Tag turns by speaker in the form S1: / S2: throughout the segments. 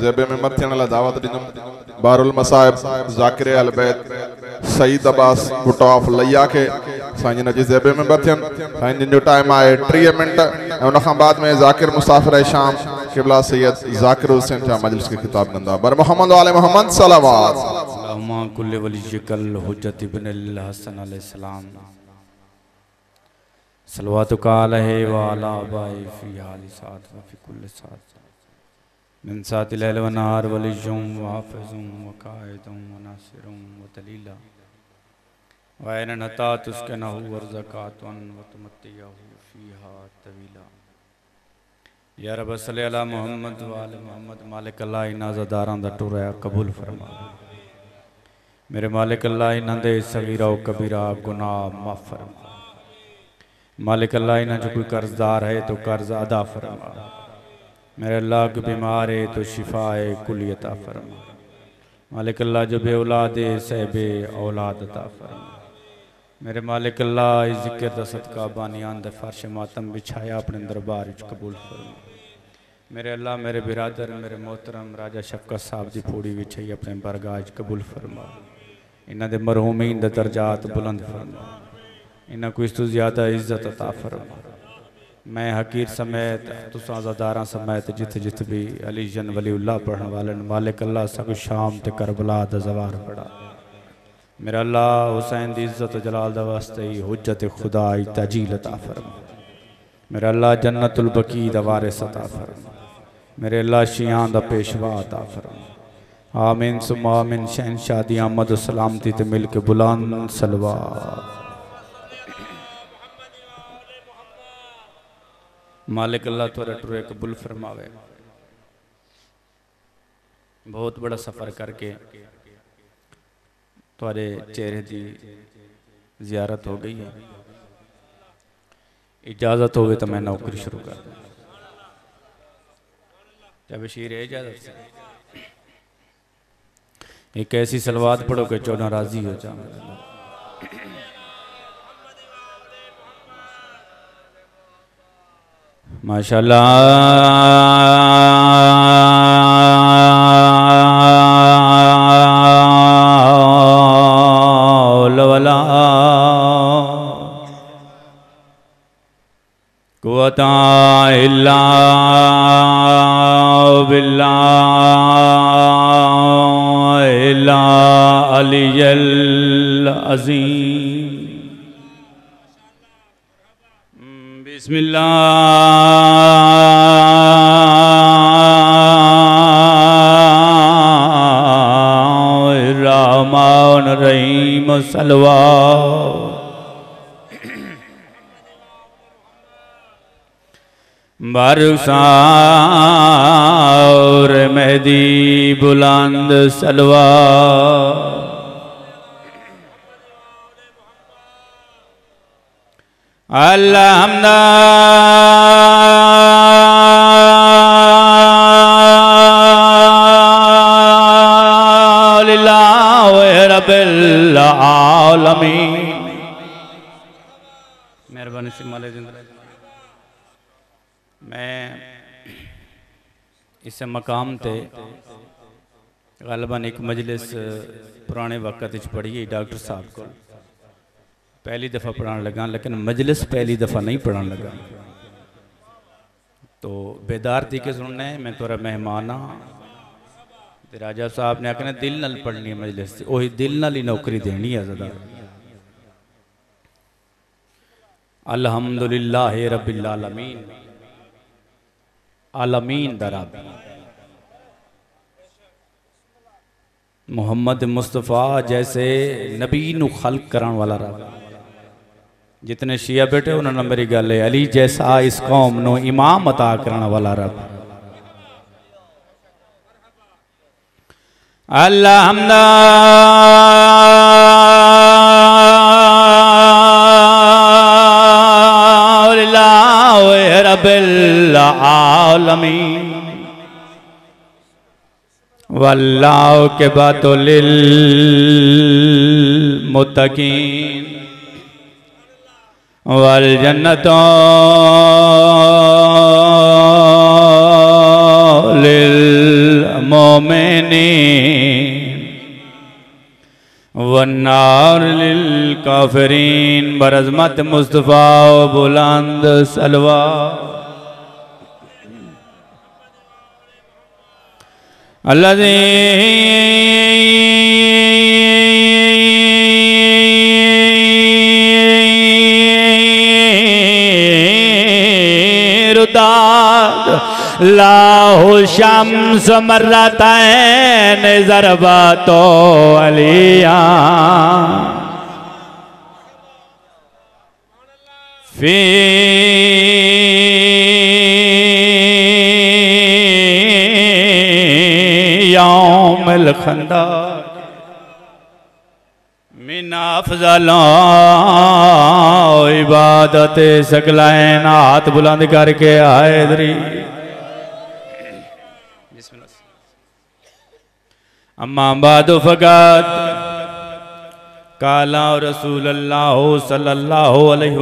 S1: ज़ेबे में मथियन ला दावत दिनम बारुल मसाइब ज़ाकिर अल बैत सईद अब्बास बुटॉफ लैया के साईं जी ज़ेबे में मथियन साईं जिन जो टाइम आए 3 मिनट उन खां बाद में ज़ाकिर मुसाफिर शाम किबला सैयद ज़ाकिर हुसैन जा मजलिस के खिताब कंदा बर मोहम्मद वाले मोहम्मद सलावत
S2: अल्लाहुम्मा कुल्ल वलियकल हुज्जत इब्न अल हसन अलैहि सलाम सलवातुका अलैहि व अला आबाई फी हालि सात व फी कुल्ल सात मिन साति लैल व नहार वलियुम व हाफिजुम व काइदुम व नासिरुम व दलीला व ऐन नता तुस्कनहु व ज़कातुन व तुमत्तियहु फीहा तवीला या रब सल्लि अला मोहम्मद व आले मोहम्मद मालिक अल्लाह इन्हां ज़दारां दा टुरा कबूल फरमा मेरे मालिक अल्लाह इन्हां दे सगीरा व कबीरा गुनाह माफ़ फरमा मालिक अल्लाह इन्हां जो कोई कर्जदार है तो कर्ज अदा फरमा मेरे अल्लाह को बीमार है तो शिफाए कुली अता फरमा मालिक अल्लाह जो बे औलाद है सहबे औलाद अता फरमा मेरे मालिक अल्लाह इस जिक्र दा सदका बानियान दे फर्श मातम बिछाया अपने दरबार विच कबूल फरमा मेरे अल्लाह मेरे बिरादर मेरे मोहतरम राजा शफकत साहब दी पूड़ी विच अपने बरगाह कबूल फरमा इन्हां दे मरहूमीन दे दर्जात बुलंद फरमा इन्हां को इस तो ज़्यादा इज्जत अता फरमा मैं हकीर समेत तुसां ज़दारां समेत जित जित भी अली जन वलीउल्लाह पढ़ने वाले मालिक अल्लाह सब शाम ते करबला दा ज़वार पढ़ा मेरा अल्लाह हुसैन दी इज्जत जलाल दा वास्ते ही हुज्जत खुदा तजील अता फरमा मेरा अल्लाह जन्नतुल बकी दा वारिस अता फरमा मेरे अल्लाह शियां दा पेशवा अता फरमा आमीन सुम्मा आमीन शहंशाह दी आमद सलामती ते मिल के बुलंद सलवात मालिक अल्लाह तुरे टुरे कबूल फरमावे बहुत बड़ा सफ़र करके तुरे चेहरे की जियारत हो गई है इजाज़त होवे तो मैं नौकरी शुरू कर दूँ क्या बशीर है इजाज़त से एक ऐसी सलवात पढ़ो कि 14 राजी हो जाओ माशाअल्लाह लवला कुव्वता इल्ला बिल्लाह इल्ला अलियल अज़ीम बिस्मिल्लाहिर्रहमानिर्रहीम सलवा बरसार मेहदी बुलंद सलवा अल्हम्दुलिल्लाह रब्बिल आलमीन मेहरबानी से माले जिंदा मैं इस मकाम ते गलबन एक मजलिस पुराने वक्त पढ़ी डॉक्टर साहब को पहली दफ़ा पढ़ाने लगा लेकिन मजलिस पहली दफ़ा नहीं पढ़ाने लगा तो बेदार थी के सुनने मैं तोरा मेहमान हाँ राजा साहब ने आखना दिल नाल पढ़नी है मजलिस वही दिल नाल ही नौकरी देनी है ज़्यादा अल्हम्दुलिल्लाह रब्बिल आलमीन आलमीन दरब मोहम्मद मुस्तफ़ा जैसे नबी नू खल्क कराने वाला रब जितने शिया बेटे उन्होंने मेरी गल है अली जैसा इस कौम नो इमाम अता करने वाला रब अल्हम्दुलिल्लाह रब्बिल आलमीन वल्लाहु के बातो लिल मुत्तकीन वल जन्नतो लिल मोमिनीन वन्नार लिल काफिरीन बरज़मत मुस्तफ़ा बुलंद सलवा अल्लज़ी रुदाद लाहु शम्स मर्रतैन ज़रबतो अलिया फी यौमिल खंदार मिन अफ़ज़ल इबादत सकलैन। हाथ बुलंद करके हैदरी अम्मा बाद फ़क़त काला रसूलुल्लाह सल्लल्लाहु अलैहि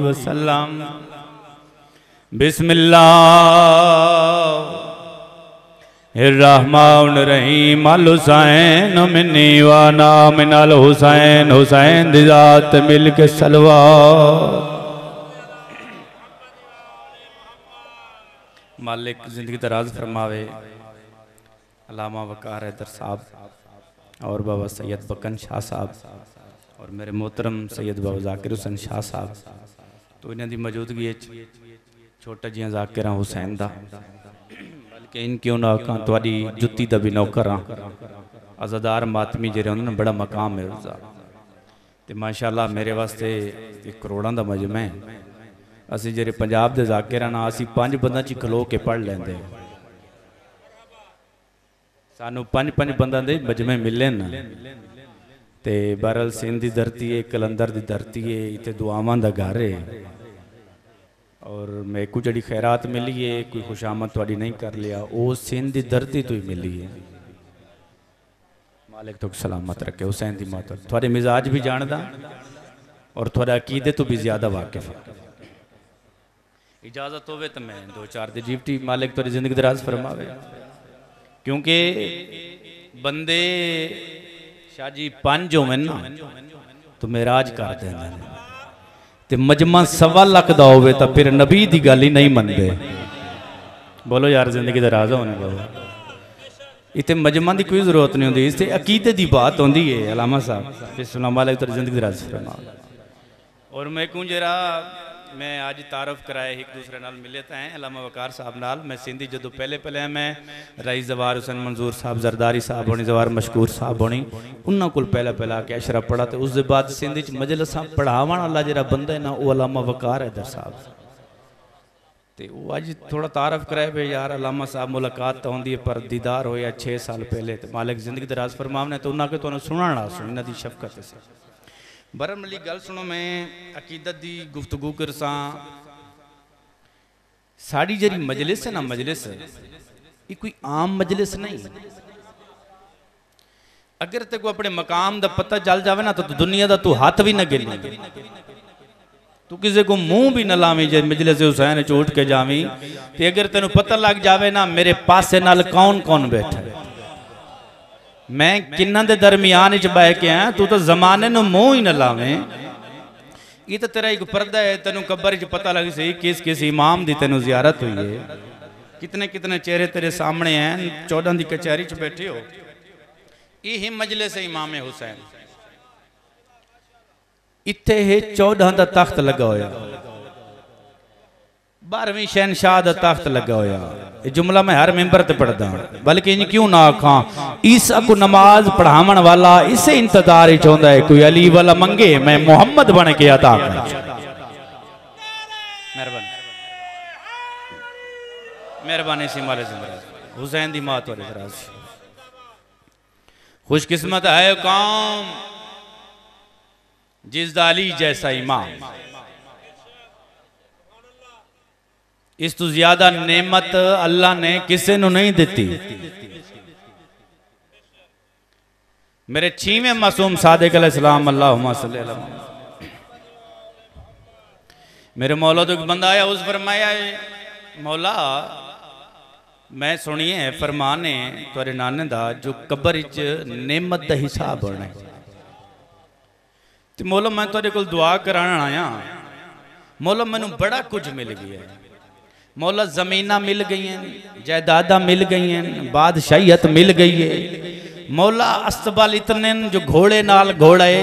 S2: वसल्लम बिस्मिल्लाहिर्रहमानिर्रहीम अल हुसैन मिन्नी व अना मिनल हुसैन हुसैन दी ज़ात मिल के सलवात। मालिक जिंदगी दराज फरमावे। अल्लामा वक़ार हैदर साहब और बाबा सैयद बकन शाह साहब और मेरे मोहतरम सैयद बाबा ज़ाकिर हुसैन शाह साहब तो इन्हां दी मौजूदगी छोटा जिहा ज़ाकिरा हुसैन दा बल्कि इनकी उन्हां आखां तुहाडी जुत्ती दा भी नौकर हां। अज़ादार मातमी जेह्ड़े होंदे ना बड़ा मकाम है उसदा ते माशाअल्लाह मेरे वास्ते एक करोड़ां दा मजमा है। असीं जेह्ड़े पंजाब दे ज़ाकिर ना असीं 5 बंदां च खलो के पढ़ लैंदे सानू 5-5 बंदां दे मजमे मिले न ते बहरहाल सिंध दी धरती है कलंदर दी धरती है इत्थे दुआवां दा घर है और मैं को जड़ी खैरात मिली है कोई खुशामद थोड़ी नहीं कर लिया वो सिंध दी धरती तो ही मिली है। मालिक तो सलामत रखे हुसैन दी माता थोड़े मिजाज भी जानदा और थोड़ा अकीदे तो भी ज्यादा वाकिफ है। इजाजत होवे तो मैं 2-4 दी जीवटी मालिक थोड़ी जिंदगी दराज फरमावे क्योंकि बंदे शाह जी 5 होवे ना तो मेराज कर देंदे ते मजमा 1.25 लाख दा होवे तो फिर नबी दी गल ही नहीं मनदे। बोलो यार जिंदगी दराज होने बोलो इतने मजमा की कोई जरूरत नहीं होती इससे अकीदे की बात होती है। अलामा साहब इस्लाम वाले तो जिंदगी दराज फरमा और मैं क्यों जरा मैं आज तारफ कराए एक दूसरे नाल मिले तो हैं अलामा वकार साहब नाल मैं सिंधी जो पहले मैं रईस जवार हुसैन मंजूर साहब जरदारी साहब होनी जवार मशकूर साहब होनी उन्होंने को पहला आके अशरा पढ़ा तो उस बाद सिंधी मजलसा पढ़ावन वाला जरा बंदा है ना वो अलामा वकार हैदर साहब तो वो अज थोड़ा तारफ कराए भाई यार अलामा साहब मुलाकात तो होंगी है पर दीदार होया 6 साल पहले तो मालिक जिंदगी दराज फरमावने तो उन्होंने तो सुनना सुन इन्हों की शफकत से बरम अली गल सुनो मैं अकीदत की गुफ्तगू कर साड़ी जरी मजलिस है ना मजलिस ये कोई आम मजलिस नहीं। अगर तेको अपने मकाम का पता चल जावे ना तो दुनिया का तू हाथ भी ना गिनी तू किसी को मुंह भी न लावी जे मजलिस हुसैन च उठ के जावी ते अगर तेन पता लग जावे ना मेरे पासे नाल कौन कौन बैठा मैं किन्ना दे दरमियान च बह के आया तू तो जमाने नु मुंह ही न लावे ये तो तेरा एक पर्दा है तेन कब्र च पता लग सही किस इमाम दी तेन जियारत हुई है कितने कितने चेहरे तेरे सामने हैं 14 की कचहरी च बैठे हो यही मजलिस है इमाम हुसैन इत्थे 14 का तख्त लगा होया 12वीं शहनशाह का तख्त लगा होया ये जुमला मैं हर मेंबर ते पढ़दा बल्कि इन क्यों ना आखां ईसा को नमाज पढ़ावन वाला इसे इंतजार ही चाहता है कोई अली वाला मंगे मैं मोहम्मद बन के अता कर मेहरबानी सी माले हुसैन दी मात वाले दराज खुशकिस्मत है कौम जिसदा अली जैसा इमाम इस तो ज्यादा नेमत अल्लाह ने किसी को नहीं दी। मेरे 6वें मासूम सादिक अलैहिस्सलाम अल्लाहुम्मा सल्ली अला मेरे मौला तो एक बंदा आया उस फरमाया मौला मैं सुनिए फरमान है तुहारे नाने दा जो कबर च नेमत दा हिसाब होना है। तो मौला मैं तुहारे कोल दुआ कराना आया। मौला मैनू बड़ा कुछ मिल गया है। मौला जमीना मिल गई हैं, जायदादा मिल गई हैं, बादशाहियत मिल गई है। मौला अस्तबल इतने जो घोड़े नाल घोड़े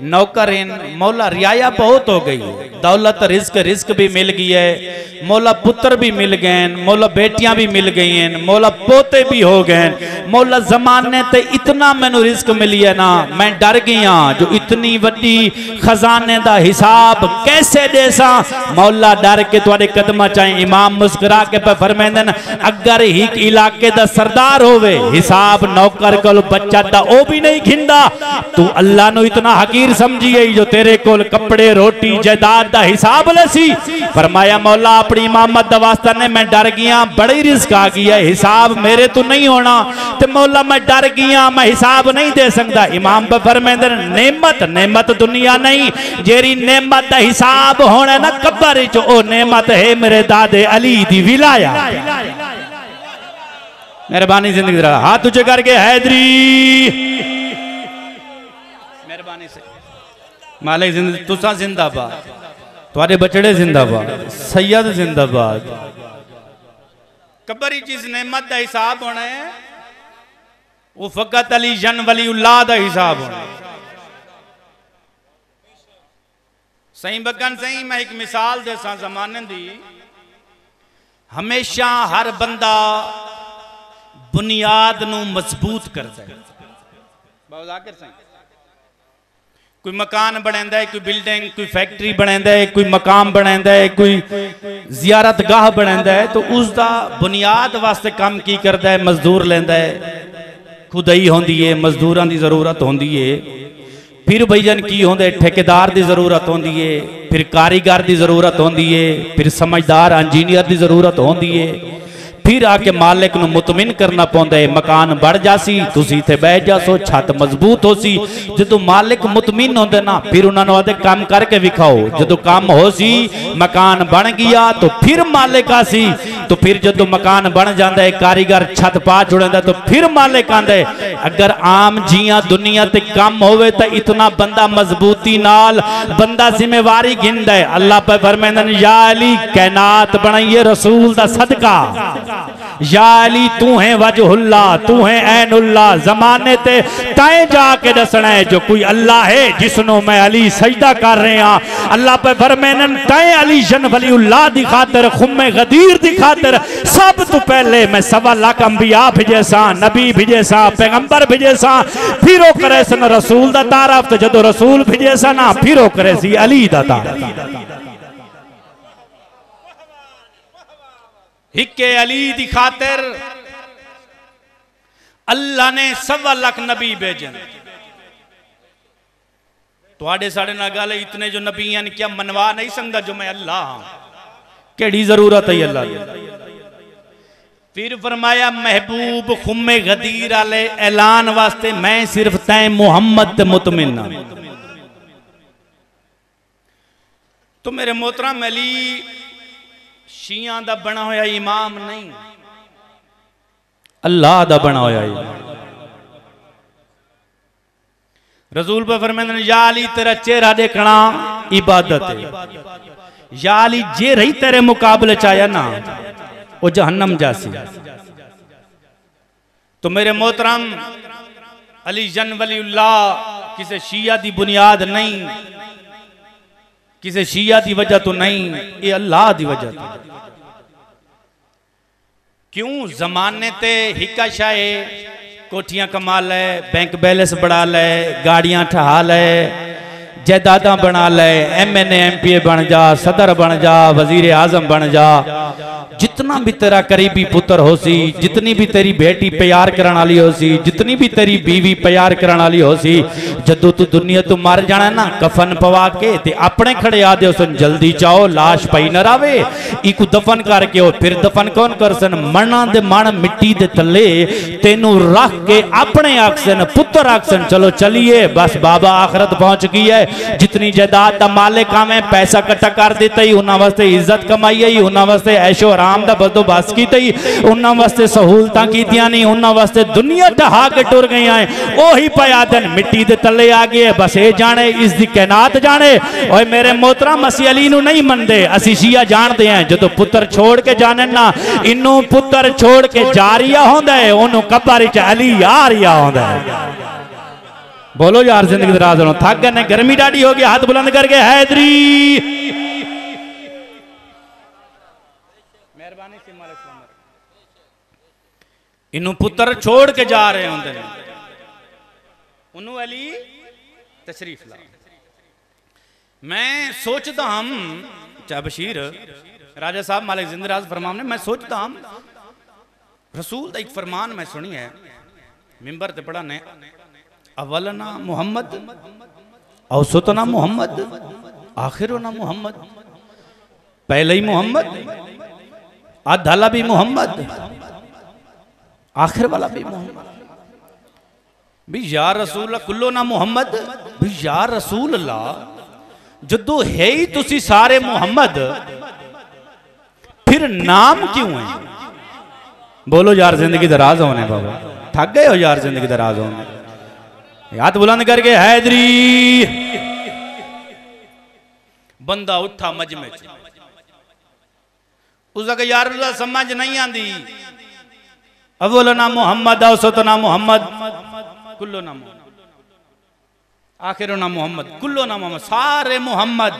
S2: नौकर हैं। मौला रियाया बहुत हो गई, दौलत रिस्क भी मिल गई है। मौला पुत्र भी मिल गए, मौला बेटियां भी मिल गई हैं, मौला पोते भी हो गए। मौला जमाने ते इतना मैनू रिस्क मिली है ना, मैं डर गया जो इतनी वड्डी खजाने दा हिसाब कैसे देसा। मौला डर के तुहाडे कदमां च आए। इमाम मुस्कुरा के पे फरमांदे न अगर एक इलाके दा सरदार होवे हिसाब नौकर कोल बच्चा दा ओ भी नहीं घिंदा, तू अल्लाह नु इतना हकीर समझिए जो तेरे कोल कपड़े रोटी जायदाद दा हिसाब लसी। फरमाया मौला अपनी इमामत दा वास्ता ने मैं डर गया, बड़ी रिस्क आ गया, हिसाब मेरे तो नहीं होना। ते मौला मैं डर गया, मैं हिसाब नहीं दे सकता। इमाम पे फरमांदे नेमत नेमत दुनिया नहीं, जेरी नेमत दा हिसाब होना ना कब्र च ओ नेमत है मेरे दादे अली दी विलाया। मेहरबानी जिंदगी दा हाथ ऊंचे करके हैदरी मेहरबानी से मालिक जिंदगी तुसा जिंदाबाद, तुहाडे बचड़े जिंदाबाद, सैयद जिंदाबाद। कब्र च इस नेमत का हिसाब होना है, वो फकत अली जन वलीउल्लाह का हिसाब होना है। सही बगन सही मैं एक मिसाल देसा जमाने दी। हमेशा हर बंदा बुनियाद नू मजबूत करता है। कोई मकान बनांदा है, कोई बिल्डिंग, कोई फैक्ट्री बनांदा है, कोई मकाम बनांदा है, कोई जियारत गाह बनांदा है, तो उसका बुनियाद वास्ते काम की करता है, मजदूर लेंदा है। खुदाई होंदी है, मजदूरां दी जरूरत होंदी है। फिर भाईजान की होंदे ठेकेदार की जरूरत होंदी है, फिर कारीगर की जरूरत होंदी है, फिर समझदार इंजीनियर की जरूरत होंदी है। फिर आके मालिक नू मुतमिन करना पौंदा है। मकान बढ़ जासी, तुसी इत्थे बैठ जासो, छत मजबूत होसी। जदों मालिक मुतमिन होंदे ना, फिर उन्हां नू आदे काम करके विखाओ। जदों काम होसी, मकान बन गया तो फिर मालिक आसी। तो फिर जदों मकान बन जाता है, कारीगर छत पा छुड़ेंदा, तो फिर मालिक आंदा है। अगर आम जियां दुनिया ते काम होवे तो इतना बंदा मजबूती नाल बंदा जिम्मेवारी गिनदा है। अल्लाह पे फरमांदे या अली कायनात बनाइए रसूल दा सदका, या अली तू है वजहुल्लाह, तू है ऐनुल्लाह। जमाने ते तय जाके दसना है जो कोई अल्लाह है जिसनो मैं अली सजदा कर रहे हैं। अल्लाह पे फरमाने तय अली जन वलीउल्लाह दी खातिर, खुम्मे गदीर दी खातिर सब तो पहले मैं 1.25 लाख अंबिया भेजे सा, नबी भेजे सा, पैगंबर भेजे सा। फिर वो करे सन रसूल दा तारफ, तो जदों रसूल भेजे सा ना, फिर वो करे सी अली दा तारफ। हिक्के अली दी खातिर अल्लाह ने 1.25 लाख नबी भेजे। तुहाडे साडे नाल गल इतने जो नबी हैं क्या मनवा नहीं सकता जो मैं अल्लाह हां? केड़ी जरूरत है अल्लाह दी? फिर फरमाया महबूब खुम्मे गदीर आले ऐलान वास्ते मैं सिर्फ तैं मुहम्मद ते मुतमिन। तो मेरे मोहतरम अली शिया दा बना होया इमाम नहीं, अल्लाह दा बना होया इमाम। रसूल पे फरमाते या अली तेरा चेहरा देखना इबादत है। या अली जे रही तेरे मुकाबले चाया ना वो जहन्नम जासी। तो मेरे मोहतरम अली जन वलीउल्लाह किसी शिया दी बुनियाद नहीं, किसी शिया की वजह तो नहीं, ये अल्लाह की वजह तो। क्यों जमाने ते हिक्का शाहे कोठियां कमा ले, बैंक बैलेंस बढ़ा ले, गाड़ियां ठहा ले, जायदादा बना ले, MNA MPA बन जा, सदर बन जा, वजीर आजम बन जा। जितना भी तेरा करीबी पुत्र हो सी, जितनी भी तेरी बेटी प्यार करने वाली हो सी, जितनी भी तेरी बीवी प्यार करने वाली हो सी, जदों तू दुनिया तो मर जाना ना, कफन पवा के ते अपने खड़े आ दे सन जल्दी जाओ, लाश पई न रवे, इकू दफन करके हो। फिर दफन कौन कर सन? मना दे मन मिट्टी दे थले तेनू रख के अपने आखसन पुत्र आखसन चलो चलिए बस बाबा आखरत पहुंच गई है। जितनी जायदाद दा मालिक आवे पैसा इकट्ठा कर देता ही, उन्हां वास्ते इज्जत कमाई है, उन्हां वास्ते ऐशो हराम दा बंदोबस्त कीता ही उन्हां वास्ते सहूलतां कीतियां नहीं उन्हां वास्ते दुनिया ढहा के टुर गई है ओही पयादन मिट्टी दे तले आ गए बस ये जाने इस दी कैनात जाने ओए मेरे मोहतरम मसीह अली नू नहीं मनदे असी शिया जानते हैं जदों पुत्र छोड़ के जाने ना इनू पुत्र छोड़ के जारिया होंदा है ओनू कब्र च अली यारिया होंदा है। बोलो यार जिंदगी दराज हो थक गए गर्मी डाडी हो गया हाथ बुलंद करके हैदरी मेहरबानी से इनू पुत्र छोड़ के जा रहे होंगे उन्हों अली तशरीफ ला मैं सोचता हम चाहे बशीर राजा साहब मालिक जिंदराज फरमान ने मैं सोचता हम रसूल का एक फरमान मैं सुनी है मिंबर ते पढ़ा ने अवलना मोहम्मद औसतना मोहम्मद आखिरना मोहम्मद पहले ही मोहम्मद आधा भी मोहम्मद आखिर वाला भी मोहम्मद भी या रसूल कुल्लो ना मोहम्मद भी या रसूल अल्लाह जदों है ही तुसी सारे मोहम्मद फिर नाम क्यों है। बोलो यार जिंदगी दराज होने बाबा थक गए हो यार जिंदगी दराज होने हाथ बुलंद करके हैदरी बंदा उठा मजमे उसका यार समझ नहीं आती अव्वलना मोहम्मद औसतना मोहम्मद कुल्लो ना आखिरना मोहम्मद कुल्लो ना मोहम्मद सारे मोहम्मद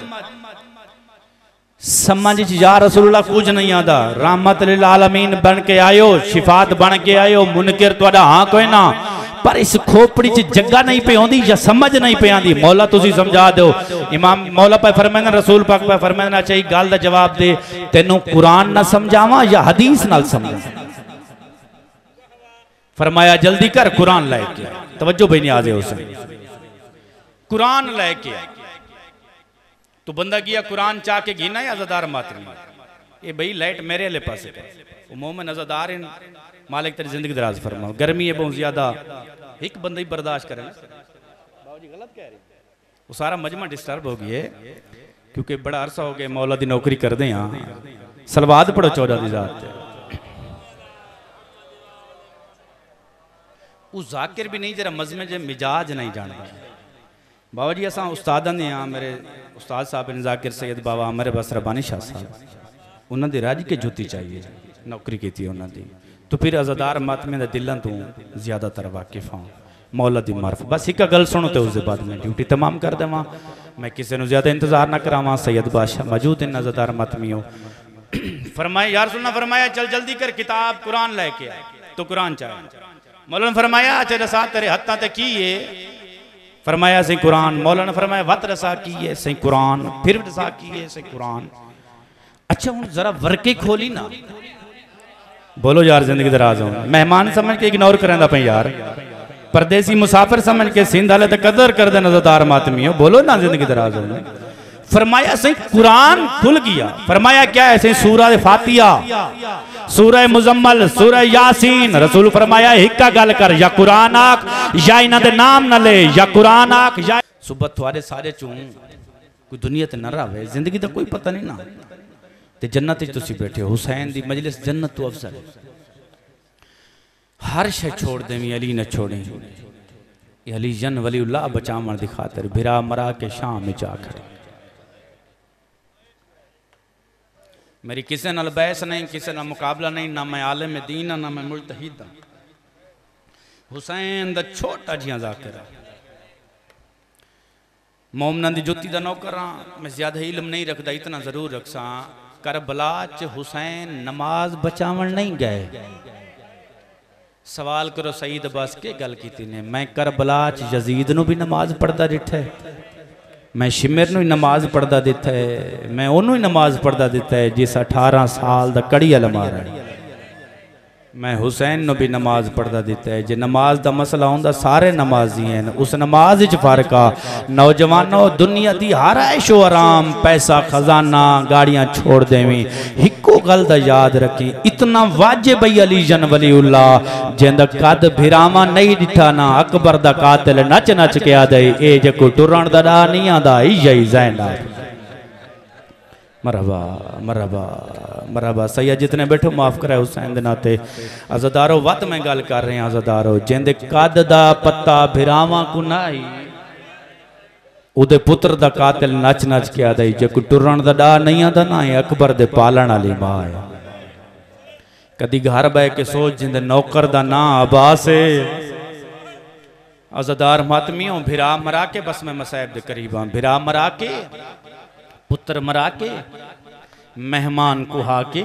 S2: समझ या रसूलुल्लाह कुछ नहीं आता रहमत लिल आलमीन बन के आयो शिफात बन के आयो मुनकिर तुहाडा हां कोई ना पर इस खोपड़ी च जगह नहीं पे आंदी या समझ नहीं पे आंदी मौला तुसी समझा दो इमाम मौला पे फरमांदा रसूल पाक पे फरमांदा चाहिए गल दा जवाब दे तेनू कुरान ना समझावां या हदीस नाल समझावां फरमाया जल्दी कर कुरान लेके तवज्जो भाई नियाज़ हुसैन कुरान लेके तो बंदा किया कुरान चाह के घीना या अज़ादार मातमी ये भाई लाइट मेरे वाले पासे वो मोमिन अज़ादार इन मालिक तेरी जिंदगी दराज फरमाओ गर्मी है बहुत ज्यादा एक बंदा ही बर्दाश्त करे बाबूजी गलत कह रहे वो सारा मजमा डिस्टर्ब हो गया क्योंकि बड़ा अरसा हो गया मौला दी नौकरी कर दे हाँ सलवाद पढ़ो चौदह दी जात उस जाकिर भी नहीं जरा मजमे जे मिजाज नहीं जानता बाबा जी असा उस्तादा ने हाँ मेरे उस्ताद साहब ने जाकिर सैयद बाबा मेरे बस रबानी शाह साहब उन्होंने रज के जुती चाहिए नौकरी की थी उन्होंने तो फिर अज़ादार मातमे दे दिलों तो ज़्यादातर वाकिफ हाँ मौला दी मार्फ बस एक गल सुनो तो उसके बाद मैं ड्यूटी तमाम कर देव मैं किसी को ज़्यादा इंतजार ना करावा सैयद बादशाह मौजूद इन अज़ादार मातमी हो फरमाया यार सुनना फरमाया चल जल्दी कर किताब कुरान लेके आए तो कुरान चाहिए मौला ने फरमाया अच्छा रसा तेरे हत्था ते की है फरमाया सही कुरान मौला ने फरमाया वत रसा की है सही कुरान फिर रसा की है सही कुरान अच्छा हूँ जरा वर्के खोली ना बोलो यार जिंदगी दराज हो मेहमान समझ के इग्नोर करेंदा पे यार परदेसी मुसाफिर समझ के सिंध वाले तो कदर कर दे नज़रदार मातमी हो बोलो ना जिंदगी दराज हो फरमाया सही कुरान खुल गया फरमाया क्या है सही सूरह फातिहा सूरह मुजम्मल सूरह यासीन रसूल फरमाया हिक्का गल कर या कुरान आख या इन्हां दे नाम न ले या कुरान आख या सुबह थोड़े सारे चूं कोई दुनिया ते न रहे जिंदगी का कोई पता नहीं ना ते जन्नत तुसी बैठे हो हुसैन दी मजलिस जन्नत तो अफजल हर शे छोड़ देवी अली न छोड़े अली जन वलीउल्लाह बचावन दी खातिर भिरा मरा के शाम में जा खड़े मेरी किसी नाल बहस नहीं किसी नाल मुकाबला नहीं ना मैं आलिम दीन ना मैं मुजतहिद हुसैन दा छोटा जिहा जाकिर मोमना दी जुत्ती दा नौकर हाँ मैं ज्यादा इल्म नहीं रखता इतना जरूर रखसा करबला च हुसैन नमाज बचावन नहीं गए सवाल करो सईद अब्बास के गल की ने मैं करबला च यजीद नू भी नमाज पढ़ता दिता है मैं शिमर नू नमाज पढ़ता दिता है मैं ओनू नमाज पढ़ता दिता है जिस 18 साल दा कड़ी अलमारा मैं हुसैन नो भी नमाज पढ़ता दिता है जे नमाज दा मसला होंदा सारे नमाजी हैं उस नमाज च फर्क आ नौजवानों दुनिया दी हर ऐशो आराम पैसा खजाना गाड़ियां छोड़ देवी हिको गल दा याद रखी इतना वाजिब अली जन वलीउल्लाह जिंदा कद भिरावा नहीं दिठा ना अकबर दा कातिल नच नच के आदे ए जे कोई टुरण दा डा नहीं आंदा ई जई ज़ैनब मरहबा मरहबा मरहबा। सैयद जितने बैठो माफ़ करे हुसैन दे नाते। अज़दारो वत मैं गल कर रहे हैं अज़दारो जिंदे कद दा पत्ता भिरावां को नाई उदे पुत्र दा कातिल नच नच के आदई जे कोई टुरन दा डा नहीं आंदा ना अकबर दे पालन वाली मां है। कदी घर बह के सोच जिंदे नौकर दा ना अब्बास है। अज़दार मातमियों भिरा मरा के बस मैं मसाइब दे करीब हाँ। भिरा मरा के पुत्र मरा के मेहमान को हाके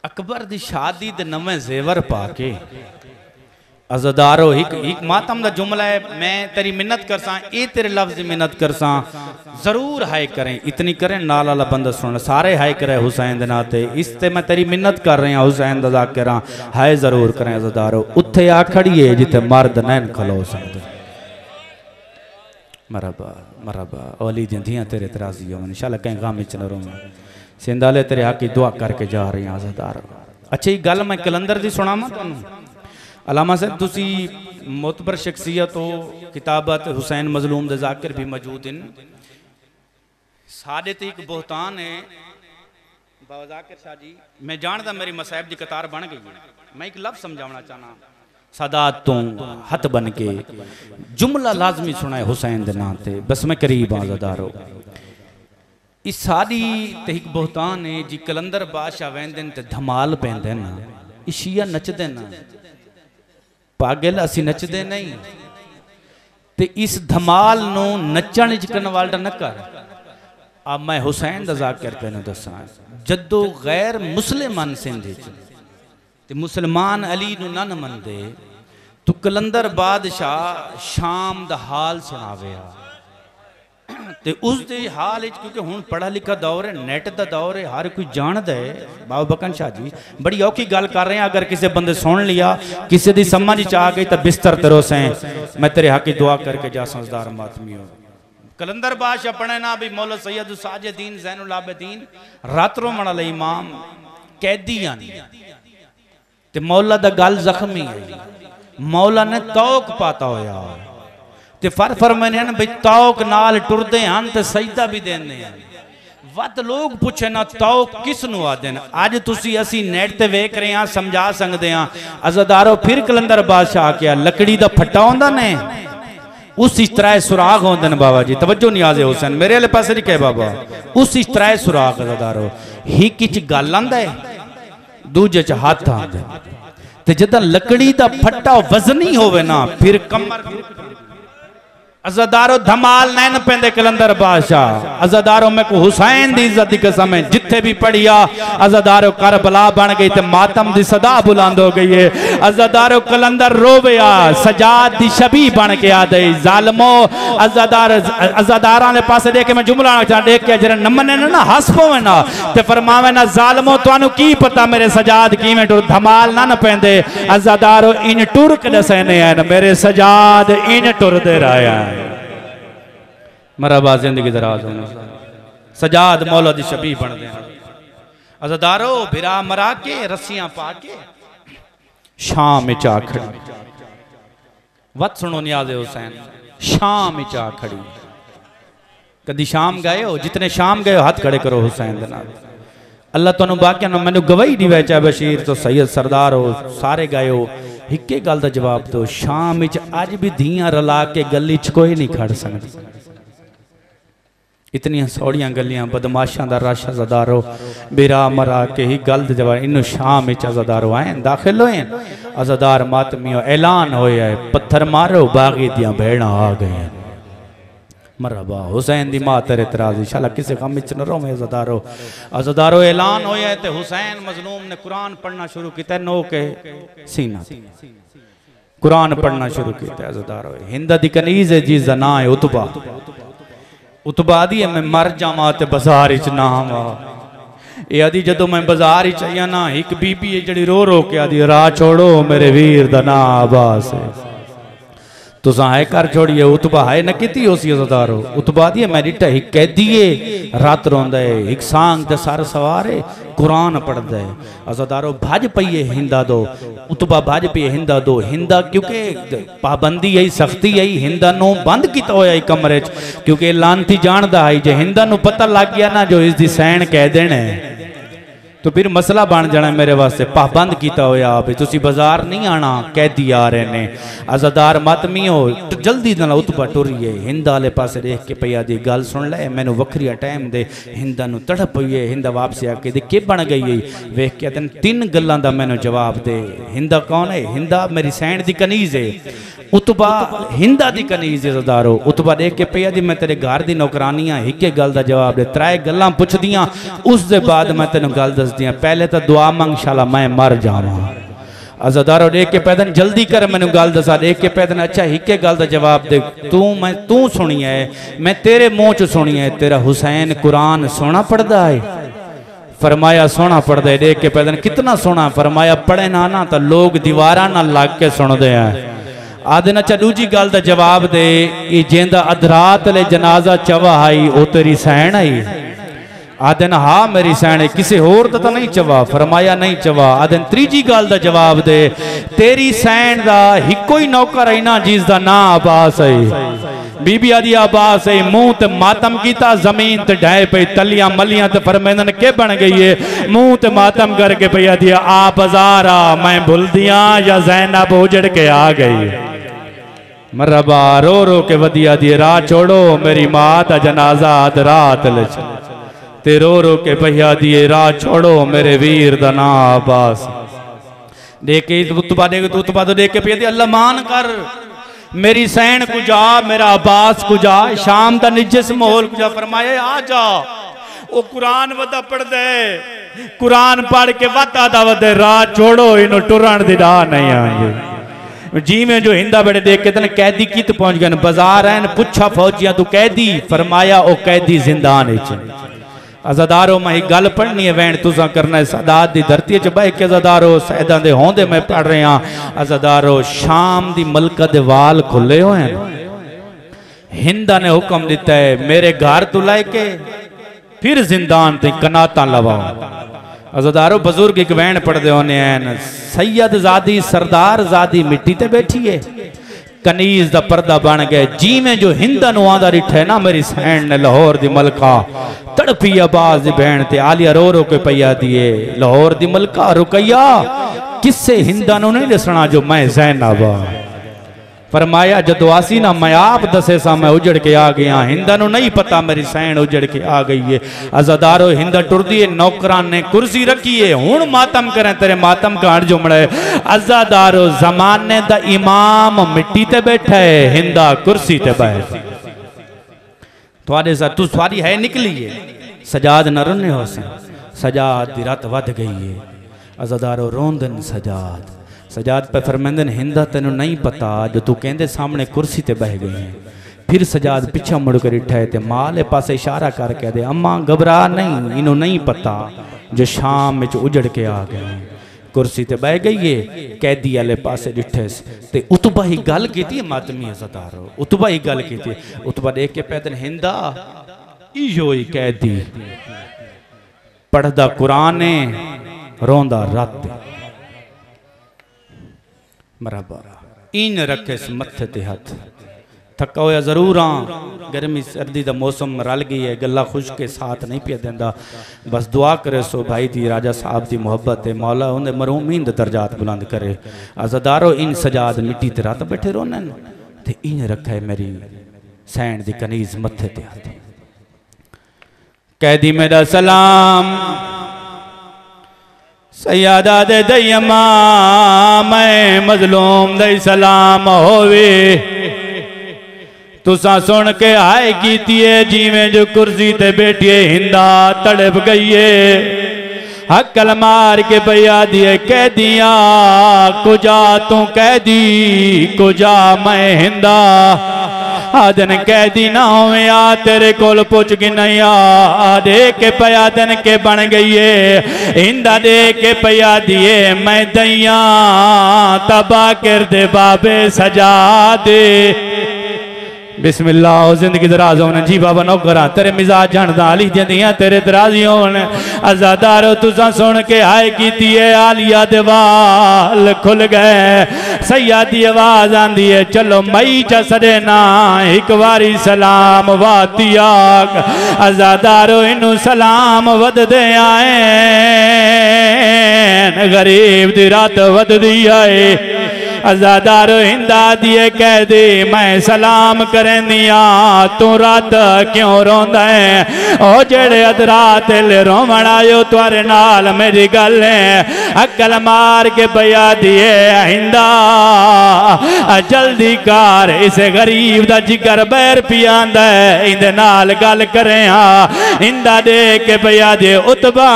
S2: अकबर दी शादी दे नवे जेवर पाके। अज़दारो एक मातम दा जुमला है मैं तेरी मिन्नत करसा ए तेरे लफ्ज़ मिन्नत करसा जरूर हाय करें इतनी करें नाल वाला बंदा सुन सारे हाय करे हुसैन दे नाते इस ते मैं तेरी मिन्नत कर रहा हुसैन दा ज़ाकिरा हाय जरूर करें। अज़दारो उत्थे आ खड़िए जिथे मर्द नैन खलो सकदे। मरहबा मरहबा ओली धियां तेरे तराजी हो इंशाल्लाह कहीं गम च न रोवे सिंधाले तेरे हक की दुआ करके जा रही हैं अज़दारो। अच्छा ये गल मैं कलंदर दी सुनावां तुहानूं। अलामा साहब तुसी मोतबर शख्सियत हो किताबत हुसैन मजलूम दे ज़ाकिर भी मौजूद हैं। साडे ते एक बोहतान है बाबा ज़ाकिर शाह जी मैं जानदा मेरी मसाइब दी कतार बन गई है। मैं एक लफ्ज़ समझावना चाहना सादात तो हथ बन के जुमला लाजमी सुनाए हुसैन दे नाम ते बस मैं करीब आज़दारो। इस सारी ते एक बोहतान है जी कलंदर बादशाह वेंदे ते धमाल पैंदे ना इशिया नचदे ना पागल असी नचदे नहीं ते इस धमाल नो नचण च करन वाला न कर। अब मैं हुसैन दा ज़ाकिर तेनू दसा जदों गैर मुसलमान सिंध ते मुसलमान अली नू न मनदे तो कलंदर बादशाह शाम दा हाल सुनावे ते उस दे हाल क्योंकि हुण पढ़ा लिखा दौर है नेट दा दौर है हर कोई जानदा है। बाबा बकन शाह जी बड़ी औखी गल कर रहे हैं अगर किसी बंदे सुन लिया किसी दी समझ च आ गई तो बिस्तर तेरो से मैं तेरे हक की दुआ करके जा समझदार मातमी हो। कलंदर बादशाह पढ़े ना भी मौला सैयद साजिदीन ज़ैनुल आबिदीन रातरों मना ले इमाम कैदी ते मौला दा गल जख्मी है मौला ने तौक पाता होया ते फरमाने हैं भाई तौक नाल टुरदे हैं ते सजदा भी देंदे हैं। वत लोग पूछे ना तौक किस नु आदे न अज तुसी असी नेट ते वेख रहे हैं समझा सकते हैं। अज़दारो फिर कलंदर बादशाह क्या लकड़ी दा फट्टा होंदा ने उस इस तरह सुराग होंदे न बाबा जी तवज्जो नियाज़े हुसैन मेरे वाले पासे नहीं कहे बाबा उस इस तरह सुराग अज़दारो हिक च गल आंदा है दूजे च हाथ आंदे ते जदां लकड़ी दा फट्टा वजनी होवे ना फिर कमर अज़दारो धमाल नैन पेंदे कलंदर बादशाह। अज़दारो मैं को हुसैन दी इज्जत दी कसम है जिथे भी पढ़िया अज़दारो करबला बन गई ते मातम दी सदा बुलंद हो गई है। अज़दारो कलंदर रोवेया सजाद दी शबी बन के आ गई जालिमो अज़दारां दे पासे देख के मैं जुमला चाह देख के जरा नमने ना हंस पवे ना ते फरमावे ना जालिमो तुहानू की पता मेरे सजाद किवें टुर धमाल ना पेंदे अज़दारो इन टुर के दसने हैं मेरे सजाद इन टुरदे रहा मरहबा जिंदगी दराज होने सजाद मौला दी शबी बन दे। अज़दारो भिरा मरा के रस्सियां पा के शाम में चा खड़ी वत सुनो नियाज़े हुसैन शाम में चा खड़ी कदी शाम गए हो जितने शाम गए हो हाथ खड़े करो हुसैन दे नाल अल्लाह तुहानू बाकियां नूं मैनू गवाही दी चाहे बशीर तो सैयद सरदार हो सारे गए हो हिक्के गल दा जवाब दो शाम विच अज भी धियां रला के गली च कोई नहीं खड़ सकदा। इतनियां सौड़ियां गलियां बदमाशां दा रश अज़दारो बिरा मरा के ही गल दे जवाब इन्नू शाम विच अज़दारो आए दाखिल होए अज़दार मातमियों ऐलान होया है पत्थर मारो बागी दियां भेड़ां आ गए मरहबा हुसैन दी मां तेरे तराज इंशाल्लाह किसी गम विच न रोवे। अज़दारो अज़दारो ऐलान होया है ते हुसैन मजलूम ने कुरान पढ़ना शुरू किया नो के सीना कुरान पढ़ना शुरू किया। अज़दारो हिंद दी कनीज है जिसदा नाम है उतबा उतबा दी मैं मर जावां ते बाजार च ना आवां ये आदि जदों मैं बाजार च आया ना एक बीबी है जड़ी रो रो के आदि राह छोड़ो मेरे वीर दा नाम अब्बास है तुसा है कर छोड़िए उतबा है न किती होसी अज़दारो उतबा दिए मैं डिटा ही कैदिए रात रोंदा है एक सांग ते सार सवारे कुरान पढ़दा है अज़दारो भज पईए हिंदा दो उतबा भज पईए हिंदा दो हिंदा क्योंकि पाबंदी आई सख्ती आई हिंदा नो बंद किता होया कमरे च क्योंकि लानती जानदा है जे हिंदा नु पता लग गया ना जो इसदी सैन कह देने तो फिर मसला बन जाना मेरे वास्ते पाबंद किया होया भी तुसी बाजार नहीं आना कैदी आ रहे ने अज़ादार मातमी हो तो जल्दी ना उतबा टुरिए हिंदा वाले पास देख के भैया दी गल सुन ले मैनू वखरिया टाइम दे हिंदा नु तड़प हुई है हिंदा वापसी आके दे के बन गई है वेख के तेन तीन गल्लां दा मैनू जवाब दे हिंदा कौन है हिंदा मेरी सैन दी कनीज है उतबा हिंदा दी कनीज अज़दारो उतबा देख के भैया जी मैं तेरे घर दी नौकरानियां हिके गल दा जवाब दे त्रै गल्लां पुछदियां उस दे बाद मैं तेन गल दस दियां पहले तो दुआ मंग शाला मैं मर जावां अज़दारो देख के पैदन जल्दी कर मैनू गल दसा देख के पैदन अच्छा हिके गल दा जवाब दे तू सुनी है मैं तेरे मुंह च सुनी है तेरा हुसैन कुरान सोना पढ़दा है फरमाया सोना पढ़दा है देख के पैदन कितना सोना फरमाया पढ़े ना तो लोग दीवारा ना लग के सुनदे हैं आदे ना चा दूजी गल दा जवाब दे ये जेंदा अधरात ले जनाजा चवा आई ओ तेरी सैन आई आदन हाँ मेरी सैन किसी होर दा तो नहीं चवा फरमाया नहीं चवा आदन त्रीजी गल दा जवाब दे तेरी सैन दा हिको ही नौकर है ना जिसदा ना अब्बास है बीबी आदि अब्बास है मुंह ते मातम कीता जमीन ते ढाए पे तलियां मलियां ते फरमांदन के बन गई है मुंह ते मातम करके भैया दिया आ बाजारा मैं भूल दिया या ज़ैनब उजड़ के आ गई मरबा रो रो के वदिया दिए राह छोड़ो मेरी माँ दा जनाजा अध रात ले ते रो रो के भैया दिए राह छोड़ो मेरे वीर दा ना अब्बास देख के उतबा तो देख के भैया अल्लाह मान कर मेरी सैन कुजा मेरा अब्बास कुजा शाम दा निजस माहौल कुजा फरमाया आ जा ओ कुरान वदा पढ़ दे कुरान पढ़ के वदा दा वदे राह छोड़ो इनो टुरन दी राह नहीं आएंगे जी में जो हिंदा बड़े देख के तने कैदी कित पहुंच गए बाजार है पुछा फौजियां तू कैदी फरमाया ओ कैदी जिंदान विच अज़दारो मैं गल पढ़नी है वैन तुसा करना है सादात दी धरती च बह के अज़दारो सैदा दे होंदे मैं पढ़ रहा अज़दारो शाम दी मलका दे वाल खुले हुए हैं हिंदा ने हुक्म दिता है मेरे घर तू लाके फिर जिंदान ते कनाता लवाओ अज़दारो बुजुर्ग एक वैन पढ़ते होने हैं सैयद जादी सरदार जादी मिट्टी ते बैठी है कनीज दा पर्दा बन गए जी में जो हिंदा नु आंदा रिठे ना मेरी सैन ने लाहौर दी मलका तड़पी आबाज दी बहन ते आलिया रो रो के पैया दिए लाहौर दी मलका रुकैया किससे हिंदा नु नहीं दसना जो मैं ज़ैनब फरमाया जदों आसी ना मैं आप दसे सा मैं उजड़ के आ गया हिंदा नु नहीं पता मेरी सैन उजड़ के आ गई है अज़दारो हिंदा टुरदी है नौकरान ने कुर्सी रखी है हुण मातम करें तेरे मातम का हट जुमड़ा है अज़दारो जमाने दा इमाम मिट्टी ते बैठा है हिंदा कुर्सी ते बैठ तुहाडे सा तू सवारी है निकली है सजाद न रने हो सजाद दी रात वध गई है अज़दारो रोंदन सजाद सजाद पे फरमांदन हिंदा तेनू नहीं पता जो तू कहंदे सामने कुर्सी ते बह गई है फिर सजाद पीछा मुड़ कर उठा है ते माले पासे इशारा करके दे अम्मा घबरा नहीं इन्हों नहीं पता जो शाम में उजड़ के आ गए कुर्सी ते बह गई है कैदी वाले पासे डिठे ते उतबा ही गल कीती मातमी अज़दारो उतबा ही गल कीती उतबा देख के पैदल हिंदा इहो ही कैदी पढ़दा कुरान रोंदा रात मरहबा इन रखे मथे ते हथ थका होया जरूर हाँ गर्मी सर्दी का मौसम रल गई है गला खुश के साथ नहीं पिया देंदा बस दुआ करे सो भाई दी राजा साहब की मुहब्बत है मौला उन्हें मरूमीन दे दर्जात बुलंद करे अज़दारो इन सजाद मिट्टी ते रात बैठे रोने ते इन रखा है मेरी सैन दी कनीज मथे ते हथ कैदी मेरा सलाम सैयदा दे दयमा मैं मजलूम दे सलाम होवे तुसा सुन के आए कीती है जिवें जो कुर्सी ते बैठिए हिंदा तड़प गई है हकल मार के भैया दिए कह दिया कुजा तू कैदी कुजा मैं हिंदा आदन कैदी ना होवे आ तेरे कोल पुछ के नहीं आ दे के पया दिन के बन गई है इंदा दे के पया दिए मैं दैया तबा कर दे बाबे सजा दे बिस्मिल्लाह जिंदगी दराज होने जी बाबा नौकरा तेरे मिजाज जानदा अली दियां तेरे दराजी होने आजादारो तुसा सुन के हाय कीती है आलिया दे वाल खुल गए सैयद दी आवाज आंदी है चलो मई च सदे ना एक बारी सलाम वाती आग आजादारो इनू सलाम वद दे आए गरीब दी रात वद दी आए आजादारो हिंदा दिए कह दे मैं सलाम करें दिया तू रात क्यों रोंदा है ओ जेड़े अदरात ले रोवण आयो तुआरे नाल मेरी गल है अकल मार के बया दिए हिंदा जल्दी कर इस गरीब दा जिगर बैर पियांदा है इंदे नाल गल करें हिंदा दे के बया दे उतबा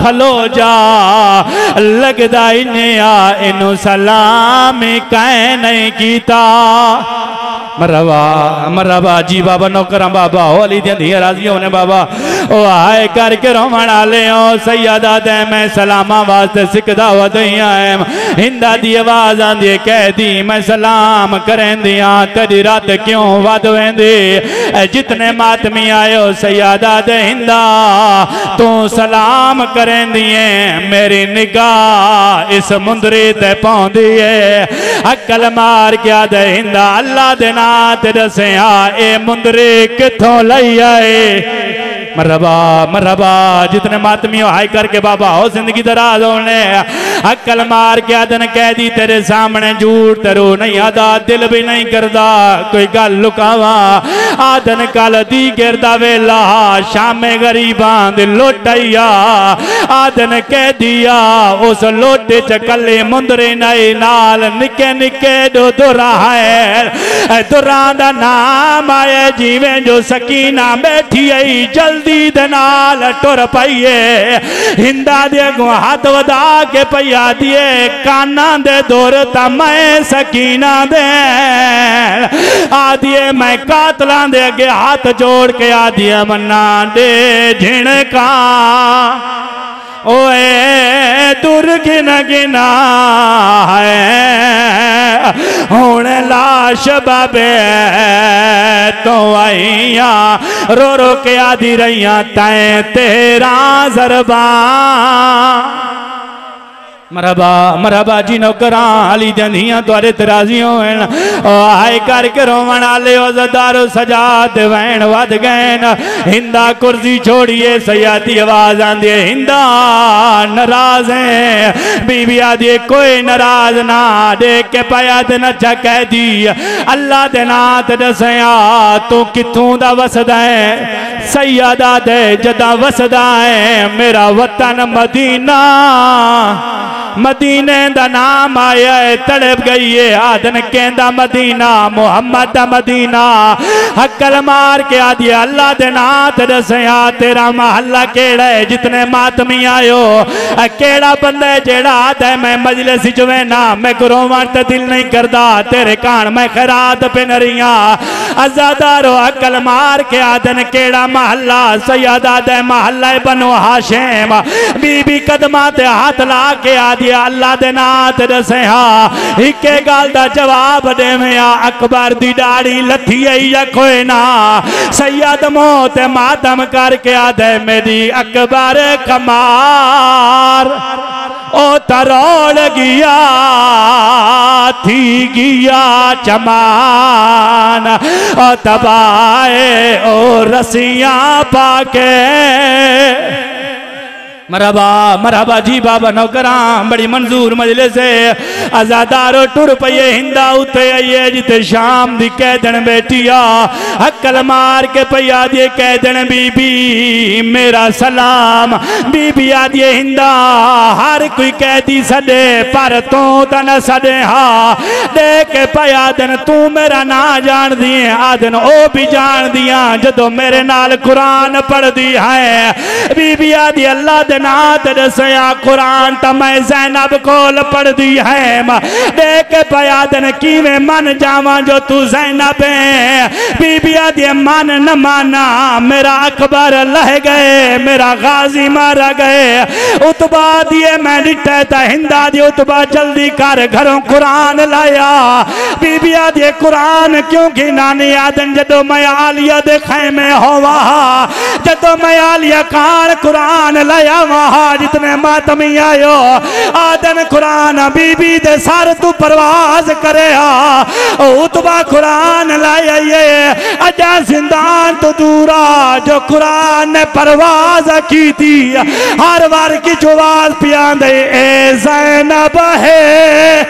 S2: खलो जा लगदा इन्हें आ इनू सलाम में कह नहीं कीता मरवा मरवा जी बाबा नौकरा बाबा होली दी राजी होने बाबा ओ आए करके रोवण आले ओ सैयदा दे मैं सलामा वास्ते सिकदा वदइया हिंदा दी आवाज आंदी कह दी मैं सलाम करें दिया तेरी रात क्यों वध वेंदी जितने मातमी आयो सैयदा दे हिंदा तू सलाम करें दिए मेरी निगाह इस मुंदरी ते पौंदी है अकल मार के आदे हिंदा अल्लाह दे नात दसिया ए मुंदरी किथों लई आए मरहबा मरहबा जितने मातमी हाय करके बाबा हो जिंदगी दराज होने अकल मार के आदन कह दी तेरे सामने झूठ तरू नहीं आदा दिल भी नहीं करदा कोई गल लुकावा आदन कल दी गिरदा वेला शामे गरीबां दी लोटैया आदन कह दिया उस लोटे च कले मुंदरे नई नाल निके निके दो दुरा है दुरा दा नाम आए जीवे जो सकीना बैठी आई जल्दी दे नाल टुर पईए हिंदा दे अगों हाथ वधा के पया दिए काना दे दूर ता मैं सकीना दे आदिए मैं कातलां दे अगे हाथ जोड़ के आदिए मन्ना दे झिणका ओए दुर गिन गिना है हुण लाश बाबे तो आईया रो रो के आदि रहिया तैं तेरा जरबा मरहबा मरहबा जी नौकरा अली दियां तुआरे तराजी होन आए करके रोवण आले ओज़दारो सजा ते वैन वध गए हिंदा कुर्सी छोड़िए सयाती आवाज आंदी हिंदा नाराज है बीबी आदि कोई नाराज ना देख के पाया ते नचा कह दी अल्लाह दे नात दसया तू किथों दा वसदा है सैयदा दे जदा वसदा है मेरा वतन मदीना मदीने दा नाम आया है तड़प गई है आदन कहंदा मदीना मुहम्मद दा मदीना हकल मार के आदि अल्लाह दे नात दसया तेरा महल्ला केड़ा है जितने मातमी आयो केड़ा बंदा है जेड़ा आदा है मैं मजलिस च वेना मैं रोवण ते दिल नहीं करदा तेरे कान मैं खैरात पिन रहिया आजादारो हकल मार के आदन केड़ा महल्ला सैयदा दे महल्ला बनो हाशिम बीबी कदमा ते हाथ ला के अल्लाह दे नात दसया इके गल दा जवाब देविया अकबर दी दाढ़ी लथी आई या कोई ना सैयद मौत मातम करके आदे मेरी अकबर कमार ओ तरोड़ गिया थी गिया चमान ओ तबाए ओ रसियां पाके मरहबा मरहबा जी बाबा नौकरा बड़ी मंजूर मजलिस है आजादारो टुर पइए हिंदा उते आइए जिते शाम दी कैदन बैठिया हकल मार के पइया दिए कैदन बीबी मेरा सलाम बीबी आदिए हिंदा हर कोई कैदी सदे पर तू त न सदे हा देख के पया दिन तू मेरा ना जान दी आदन ओ भी जान दिया जदों मेरे नाल कुरान पढ़ दी है बीबी आदि अल्लाह दे नात दसया कुरान तो मैं ज़ैनब कोल पढ़ दी है देख पया दिन किवें मन जावा जो तू ज़ैनब है बीबिया दे मन न माना मेरा अकबर लह गए मेरा गाजी मारा गए उतबा दिए मैं डिठे ता हिंदा दी उतबा जल्दी कर घरों कुरान लाया बीबिया दे कुरान क्योंकि नानी आदन जदों मैं आलिया दे खैमे होवा जदों मैं आलिया कान कुरान लाया वहाँ जितने मातमी आयो आदन कुरान बीबी दे सर तू परवाज करे उतबा कुरान लाया ये अजा जिंदान तो दूरा जो कुरान ने परवाज की थी हर बार की जो आवाज पिया दे ए ज़ैनब है